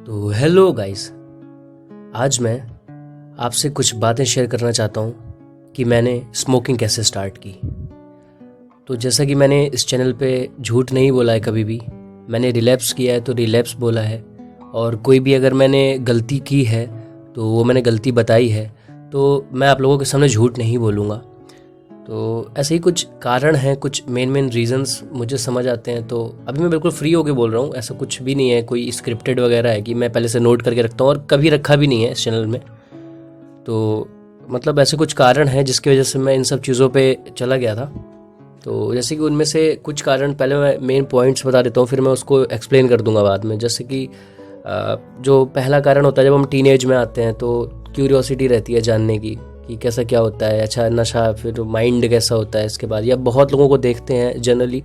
तो hello guys, आज मैं आपसे कुछ बातें शेयर करना चाहता हूँ कि मैंने स्मोकिंग कैसे स्टार्ट की। तो जैसा कि मैंने इस चैनल पे झूठ नहीं बोला है कभी भी, मैंने रिलैप्स किया है तो रिलैप्स बोला है, और कोई भी अगर मैंने गलती की है तो वो मैंने गलती बताई है, तो मैं आप लोगों के सामने झूठ नहीं बोलूँगा। तो ऐसे ही कुछ कारण हैं, कुछ मेन रीजंस मुझे समझ आते हैं, तो अभी मैं बिल्कुल फ्री होके बोल रहा हूँ। ऐसा कुछ भी नहीं है, कोई स्क्रिप्टेड वगैरह है कि मैं पहले से नोट करके रखता हूँ, और कभी रखा भी नहीं है इस चैनल में। तो मतलब ऐसे कुछ कारण हैं जिसकी वजह से मैं इन सब चीज़ों पे चला गया था। तो जैसे कि उनमें से कुछ कारण पहले मैं मेन पॉइंट्स बता देता हूँ, फिर मैं उसको एक्सप्लेन कर दूंगा बाद में। जैसे कि जो पहला कारण होता है, जब हम टीनेज में आते हैं तो क्यूरियोसिटी रहती है जानने की कि कैसा क्या होता है, अच्छा नशा, फिर माइंड कैसा होता है इसके बाद, या बहुत लोगों को देखते हैं जनरली,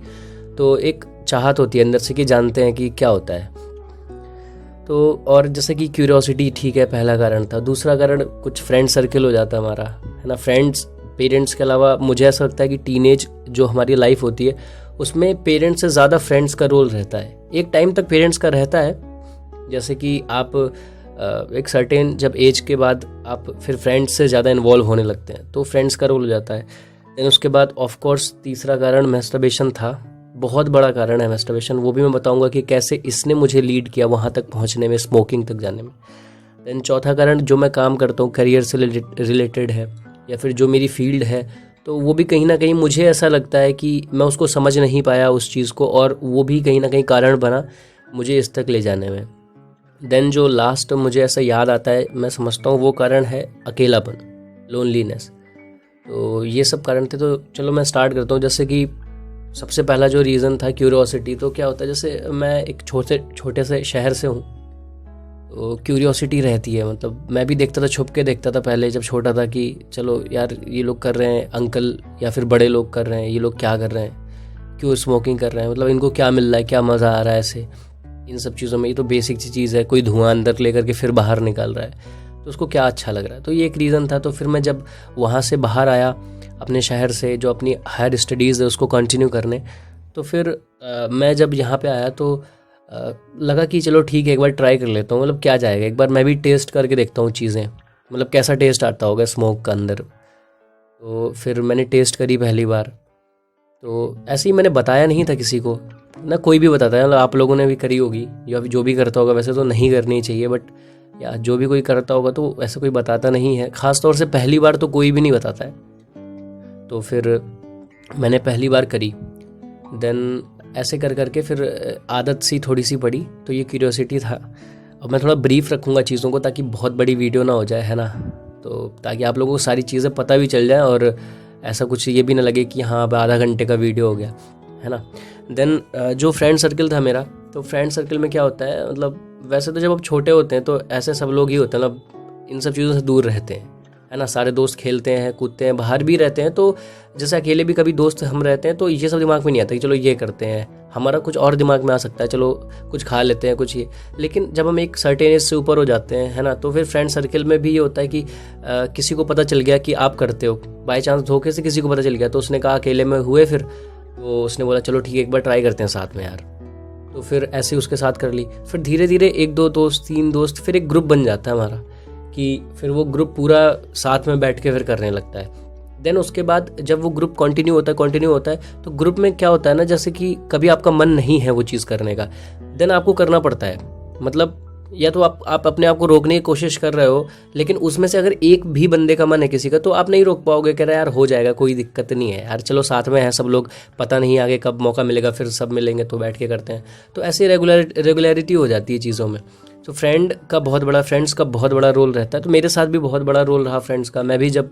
तो एक चाहत होती है अंदर से कि जानते हैं कि क्या होता है। तो और जैसे कि क्यूरियोसिटी ठीक है, पहला कारण था। दूसरा कारण कुछ फ्रेंड सर्कल हो जाता है हमारा, है ना। फ्रेंड्स, पेरेंट्स के अलावा मुझे ऐसा लगता है कि टीनेज जो हमारी लाइफ होती है उसमें पेरेंट्स से ज़्यादा फ्रेंड्स का रोल रहता है। एक टाइम तक पेरेंट्स का रहता है, जैसे कि आप एक सर्टेन जब एज के बाद आप फिर फ्रेंड्स से ज़्यादा इन्वॉल्व होने लगते हैं, तो फ्रेंड्स का रोल हो जाता है। देन उसके बाद ऑफ कोर्स तीसरा कारण मैस्टरबेशन था। बहुत बड़ा कारण है मैस्टरबेशन, वो भी मैं बताऊंगा कि कैसे इसने मुझे लीड किया वहाँ तक पहुँचने में, स्मोकिंग तक जाने में। देन चौथा कारण, जो मैं काम करता हूँ करियर से रिलेटेड है, या फिर जो मेरी फील्ड है, तो वो भी कहीं ना कहीं मुझे ऐसा लगता है कि मैं उसको समझ नहीं पाया उस चीज़ को, और वो भी कहीं ना कहीं कारण बना मुझे इस तक ले जाने में। देन जो लास्ट मुझे ऐसा याद आता है, मैं समझता हूँ वो कारण है अकेलापन, लोनलीनेस। तो ये सब कारण थे। तो चलो मैं स्टार्ट करता हूँ। जैसे कि सबसे पहला जो रीज़न था क्यूरियोसिटी। तो क्या होता है, जैसे मैं एक छोटे से शहर से हूँ, तो क्यूरियोसिटी रहती है। मतलब मैं भी देखता था, छुप के देखता था पहले जब छोटा था कि चलो यार ये लोग कर रहे हैं, अंकल या फिर बड़े लोग कर रहे हैं, ये लोग क्या कर रहे हैं, क्यों स्मोकिंग कर रहे हैं, मतलब इनको क्या मिल रहा है, क्या मज़ा आ रहा है ऐसे इन सब चीज़ों में। ये तो बेसिक सी चीज़ है, कोई धुआं अंदर लेकर के फिर बाहर निकाल रहा है, तो उसको क्या अच्छा लग रहा है। तो ये एक रीज़न था। तो फिर मैं जब वहाँ से बाहर आया अपने शहर से, जो अपनी हायर स्टडीज़ है उसको कंटिन्यू करने, तो फिर मैं जब यहाँ पे आया तो लगा कि चलो ठीक है, एक बार ट्राई कर लेता हूँ, मतलब क्या जाएगा, एक बार मैं भी टेस्ट करके देखता हूँ चीज़ें, मतलब कैसा टेस्ट आता होगा स्मोक का अंदर। तो फिर मैंने टेस्ट करी पहली बार। तो ऐसे ही मैंने बताया नहीं था किसी को, ना कोई भी बताता है, मतलब आप लोगों ने भी करी होगी, या जो भी करता होगा, वैसे तो नहीं करनी चाहिए, बट या जो भी कोई करता होगा तो ऐसा कोई बताता नहीं है, ख़ास तौर से पहली बार तो कोई भी नहीं बताता है। तो फिर मैंने पहली बार करी। देन ऐसे कर करके फिर आदत सी थोड़ी सी पड़ी। तो ये क्यूरियोसिटी था। अब मैं थोड़ा ब्रीफ रखूँगा चीज़ों को, ताकि बहुत बड़ी वीडियो ना हो जाए, है ना। तो ताकि आप लोगों को सारी चीज़ें पता भी चल जाए, और ऐसा कुछ ये भी ना लगे कि हाँ अब आधा घंटे का वीडियो हो गया, है ना। देन जो फ्रेंड सर्कल था मेरा, तो फ्रेंड सर्कल में क्या होता है, मतलब वैसे तो जब आप छोटे होते हैं तो ऐसे सब लोग ही होते हैं, मतलब इन सब चीज़ों से दूर रहते हैं, है ना। सारे दोस्त खेलते हैं, कूदते हैं, बाहर भी रहते हैं। तो जैसे अकेले भी कभी दोस्त हम रहते हैं तो ये सब दिमाग में नहीं आता कि चलो ये करते हैं, हमारा कुछ और दिमाग में आ सकता है, चलो कुछ खा लेते हैं कुछ ये। लेकिन जब हम एक सर्टेन एज से ऊपर हो जाते हैं, है ना, तो फिर फ्रेंड सर्कल में भी ये होता है कि किसी को पता चल गया कि आप करते हो, बाई चांस धोखे से किसी को पता चल गया, तो उसने कहा अकेले में हुए, फिर तो उसने बोला चलो ठीक है एक बार ट्राई करते हैं साथ में यार। तो फिर ऐसे उसके साथ कर ली। फिर धीरे धीरे एक दो दोस्त, तीन दोस्त, फिर एक ग्रुप बन जाता है हमारा, कि फिर वो ग्रुप पूरा साथ में बैठ के फिर करने लगता है। देन उसके बाद जब वो ग्रुप कंटिन्यू होता है, तो ग्रुप में क्या होता है ना, जैसे कि कभी आपका मन नहीं है वो चीज़ करने का, देन आपको करना पड़ता है। मतलब या तो आप अपने आप को रोकने की कोशिश कर रहे हो, लेकिन उसमें से अगर एक भी बंदे का मन है किसी का, तो आप नहीं रोक पाओगे, कह रहे यार हो जाएगा, कोई दिक्कत नहीं है यार, चलो साथ में है सब लोग, पता नहीं आगे कब मौका मिलेगा, फिर सब मिलेंगे तो बैठ के करते हैं। तो ऐसी रेगुलरिटी हो जाती है चीज़ों में। तो फ्रेंड्स का बहुत बड़ा रोल रहता है। तो मेरे साथ भी बहुत बड़ा रोल रहा फ्रेंड्स का। मैं भी जब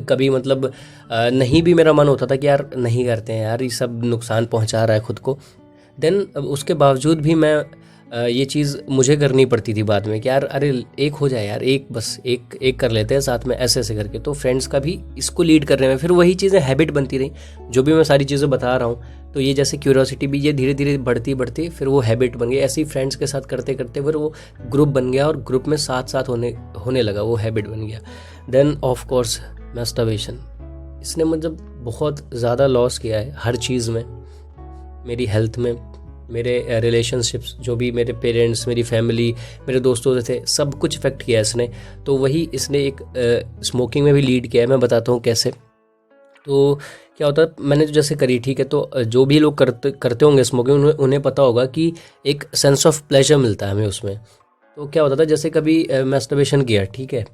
कभी मतलब नहीं भी मेरा मन होता था कि यार नहीं करते हैं यार, ये सब नुकसान पहुंचा रहा है खुद को, देन उसके बावजूद भी मैं ये चीज़ मुझे करनी पड़ती थी बाद में कि यार अरे एक हो जाए यार, एक कर लेते हैं साथ में, ऐसे ऐसे करके। तो फ्रेंड्स का भी इसको लीड करने में फिर वही चीज़ें हैबिट बनती रही, जो भी मैं सारी चीज़ें बता रहा हूँ। तो ये जैसे क्यूरियोसिटी भी ये धीरे धीरे बढ़ती फिर वो हैबिट बन गई। ऐसे ही फ्रेंड्स के साथ करते करते फिर वो ग्रुप बन गया, और ग्रुप में साथ होने लगा, वो हैबिट बन गया। देन ऑफ कोर्स मैस्टरबेशन, इसने मतलब बहुत ज़्यादा लॉस किया है हर चीज़ में, मेरी हेल्थ में, मेरे रिलेशनशिप्स, जो भी मेरे पेरेंट्स, मेरी फैमिली, मेरे दोस्तों थे, सब कुछ इफ़ेक्ट किया इसने। तो वही इसने एक स्मोकिंग में भी लीड किया है। मैं बताता हूँ कैसे। तो क्या होता है, मैंने तो जैसे करी, ठीक है, तो जो भी लोग करते होंगे स्मोकिंग, उन्हें पता होगा कि एक सेंस ऑफ प्लेजर मिलता है हमें उसमें। तो क्या होता था, जैसे कभी मैस्टरबेशन किया, ठीक है,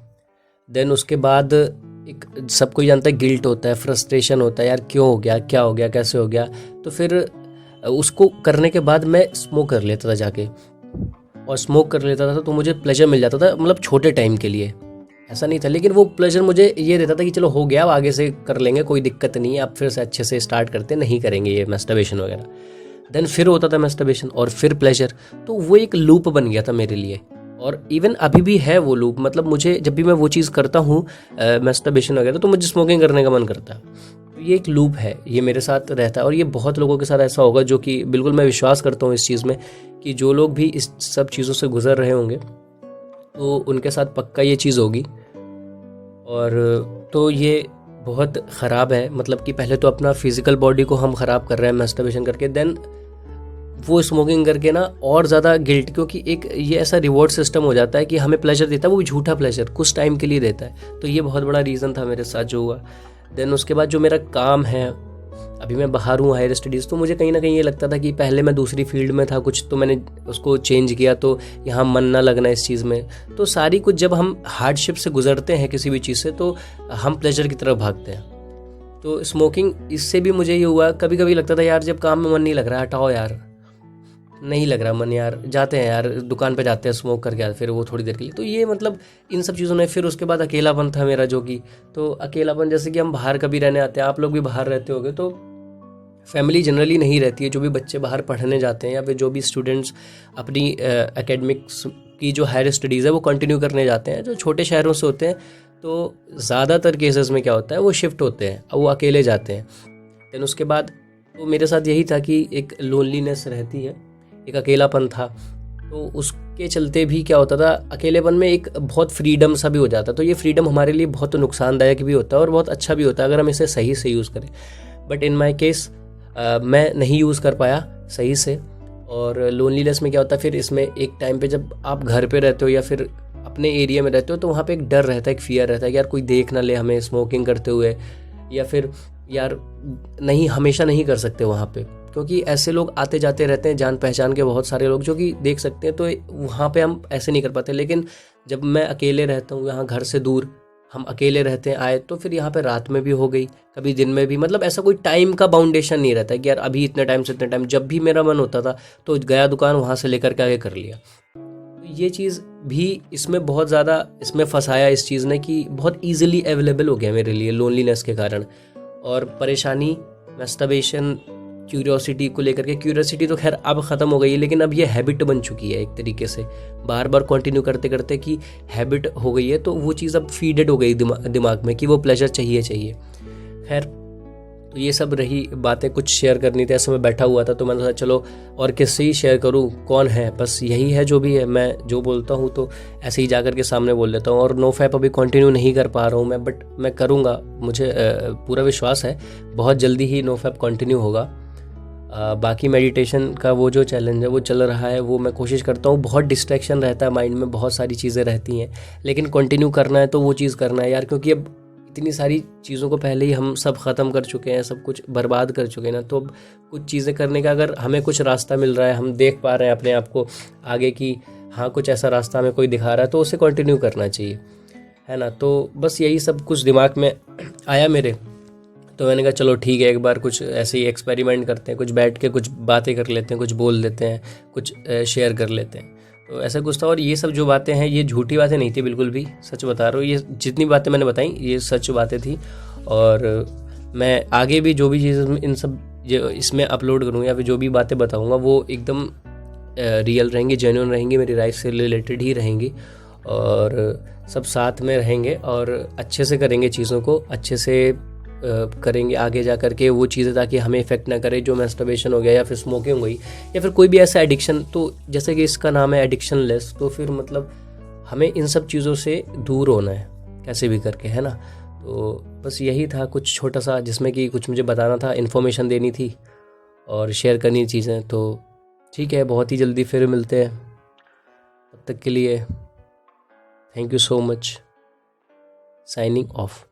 देन उसके बाद एक सब कोई जानता है गिल्ट होता है, फ्रस्ट्रेशन होता है, यार क्यों हो गया, क्या हो गया, कैसे हो गया। तो फिर उसको करने के बाद मैं स्मोक कर लेता था जाके, और स्मोक कर लेता था तो मुझे प्लेजर मिल जाता था, मतलब छोटे टाइम के लिए, ऐसा नहीं था, लेकिन वो प्लेजर मुझे ये देता था कि चलो हो गया, अब आगे से कर लेंगे, कोई दिक्कत नहीं है, अब फिर से अच्छे से स्टार्ट करते, नहीं करेंगे ये मैस्टरबेशन वगैरह। देन फिर होता था मैस्टरबेशन और फिर प्लेजर। तो वो एक लूप बन गया था मेरे लिए, और इवन अभी भी है वो लूप। मतलब मुझे जब भी मैं वो चीज़ करता हूँ मैस्टरबेशन वगैरह, तो मुझे स्मोकिंग करने का मन करता है। तो ये एक लूप है, ये मेरे साथ रहता है, और ये बहुत लोगों के साथ ऐसा होगा, जो कि बिल्कुल मैं विश्वास करता हूँ इस चीज़ में, कि जो लोग भी इस सब चीज़ों से गुजर रहे होंगे तो उनके साथ पक्का ये चीज़ होगी। और तो ये बहुत ख़राब है, मतलब कि पहले तो अपना फिज़िकल बॉडी को हम ख़राब कर रहे हैं मैस्टरबेशन करके, देन वो स्मोकिंग करके ना और ज़्यादा गिल्ट, क्योंकि एक ये ऐसा रिवॉर्ड सिस्टम हो जाता है कि हमें प्लेजर देता है, वो भी झूठा प्लेजर, कुछ टाइम के लिए देता है। तो ये बहुत बड़ा रीज़न था मेरे साथ जो हुआ। देन उसके बाद जो मेरा काम है, अभी मैं बाहर हूँ हायर स्टडीज़, तो मुझे कहीं ना कहीं ये लगता था कि पहले मैं दूसरी फील्ड में था कुछ, तो मैंने उसको चेंज किया, तो यहाँ मन ना लगना इस चीज़ में। तो सारी कुछ जब हम हार्डशिप से गुजरते हैं किसी भी चीज़ से, तो हम प्लेजर की तरफ भागते हैं। तो स्मोकिंग, इससे भी मुझे ये हुआ, कभी कभी लगता था यार जब काम में मन नहीं लग रहा, हटाओ यार, नहीं लग रहा मन, यार जाते हैं यार दुकान पे जाते हैं, स्मोक करके आते, फिर वो थोड़ी देर के लिए। तो ये मतलब इन सब चीज़ों ने, फिर उसके बाद अकेलापन था मेरा, जो कि तो अकेलापन, जैसे कि हम बाहर कभी रहने आते हैं, आप लोग भी बाहर रहते होंगे, तो फैमिली जनरली नहीं रहती है। जो भी बच्चे बाहर पढ़ने जाते हैं, या फिर जो भी स्टूडेंट्स अपनी एकेडमिक्स की जो हायर स्टडीज़ है वो कंटिन्यू करने जाते हैं, जो छोटे शहरों से होते हैं, तो ज़्यादातर केसेस में क्या होता है, वो शिफ्ट होते हैं, वो अकेले जाते हैं। देन उसके बाद तो मेरे साथ यही था कि एक लोनलीनेस रहती है, एक अकेलापन था, तो उसके चलते भी क्या होता था, अकेलेपन में एक बहुत फ्रीडम सा भी हो जाता। तो ये फ्रीडम हमारे लिए बहुत नुकसानदायक भी होता है और बहुत अच्छा भी होता है अगर हम इसे सही से यूज़ करें। बट इन माई केस मैं नहीं यूज़ कर पाया सही से। और लोनलीनेस में क्या होता है, फिर इसमें एक टाइम पे जब आप घर पे रहते हो या फिर अपने एरिया में रहते हो, तो वहाँ पे एक डर रहता है, एक फियर रहता है कि यार कोई देख ना ले हमें स्मोकिंग करते हुए, या फिर यार नहीं, हमेशा नहीं कर सकते वहाँ पे, क्योंकि ऐसे लोग आते जाते रहते हैं, जान पहचान के बहुत सारे लोग जो कि देख सकते हैं, तो वहाँ पे हम ऐसे नहीं कर पाते। लेकिन जब मैं अकेले रहता हूँ यहाँ घर से दूर, हम अकेले रहते हैं आए, तो फिर यहाँ पे रात में भी हो गई, कभी दिन में भी, मतलब ऐसा कोई टाइम का बाउंडेशन नहीं रहता कि यार अभी इतने टाइम से इतने टाइम, जब भी मेरा मन होता था तो गया दुकान, वहाँ से लेकर के आगे कर लिया। तो ये चीज़ भी इसमें बहुत ज़्यादा इसमें फंसाया इस चीज़ ने, कि बहुत ईजिली अवेलेबल हो गया मेरे लिए लोनलीनेस के कारण। और परेशानी मैस्टरबेशन क्यूरियोसिटी को लेकर के, क्यूरियोसिटी तो खैर अब ख़त्म हो गई है, लेकिन अब ये हैबिट बन चुकी है एक तरीके से, बार बार कंटिन्यू करते करते कि हैबिट हो गई है, तो वो चीज़ अब फीडेड हो गई दिमाग में कि वो प्लेजर चाहिए चाहिए। खैर, तो ये सब रही बातें, कुछ शेयर करनी थी। ऐसे मैं बैठा हुआ था तो मैंने सोचा चलो और किससे ही शेयर करूँ, कौन है, बस यही है जो भी है, मैं जो बोलता हूँ तो ऐसे ही जाकर के सामने बोल लेता हूँ। और नो फैप अभी कंटिन्यू नहीं कर पा रहा हूँ मैं, बट मैं करूँगा, मुझे पूरा विश्वास है बहुत जल्दी ही नो फैप कंटिन्यू होगा। बाकी मेडिटेशन का वो जो चैलेंज है वो चल रहा है, वो मैं कोशिश करता हूँ। बहुत डिस्ट्रैक्शन रहता है माइंड में, बहुत सारी चीज़ें रहती हैं, लेकिन कंटिन्यू करना है तो वो चीज़ करना है यार, क्योंकि अब इतनी सारी चीज़ों को पहले ही हम सब ख़त्म कर चुके हैं, सब कुछ बर्बाद कर चुके हैं ना। तो अब कुछ चीज़ें करने का अगर हमें कुछ रास्ता मिल रहा है, हम देख पा रहे हैं अपने आप को आगे की, हाँ कुछ ऐसा रास्ता हमें कोई दिखा रहा है, तो उसे कंटिन्यू करना चाहिए, है ना। तो बस यही सब कुछ दिमाग में आया मेरे, तो मैंने कहा चलो ठीक है, एक बार कुछ ऐसे ही एक्सपेरिमेंट करते हैं, कुछ बैठ के कुछ बातें कर लेते हैं, कुछ बोल देते हैं, कुछ शेयर कर लेते हैं। तो ऐसा कुछ था। और ये सब जो बातें हैं ये झूठी बातें नहीं थी, बिल्कुल भी सच बता रहा हूँ। ये जितनी बातें मैंने बताई ये सच बातें थी, और मैं आगे भी जो भी चीज़ें इन सब जो इसमें अपलोड करूँगा या फिर जो भी बातें बताऊँगा वो एकदम रियल रहेंगी, जेन्युइन रहेंगी, मेरी लाइफ से रिलेटेड ही रहेंगी, और सब साथ में रहेंगे और अच्छे से करेंगे चीज़ों को, अच्छे से करेंगे आगे जा करके वो चीज़ें, ताकि हमें इफ़ेक्ट ना करे, जो मैस्टरबेशन हो गया या फिर स्मोकिंग हो गई या फिर कोई भी ऐसा एडिक्शन। तो जैसे कि इसका नाम है एडिक्शन लेस, तो फिर मतलब हमें इन सब चीज़ों से दूर होना है कैसे भी करके, है ना। तो बस यही था कुछ छोटा सा, जिसमें कि कुछ मुझे बताना था, इन्फॉर्मेशन देनी थी और शेयर करनी चीज़ें। तो ठीक है, बहुत ही जल्दी फिर मिलते हैं। तब तक के लिए thank you so much. Signing off.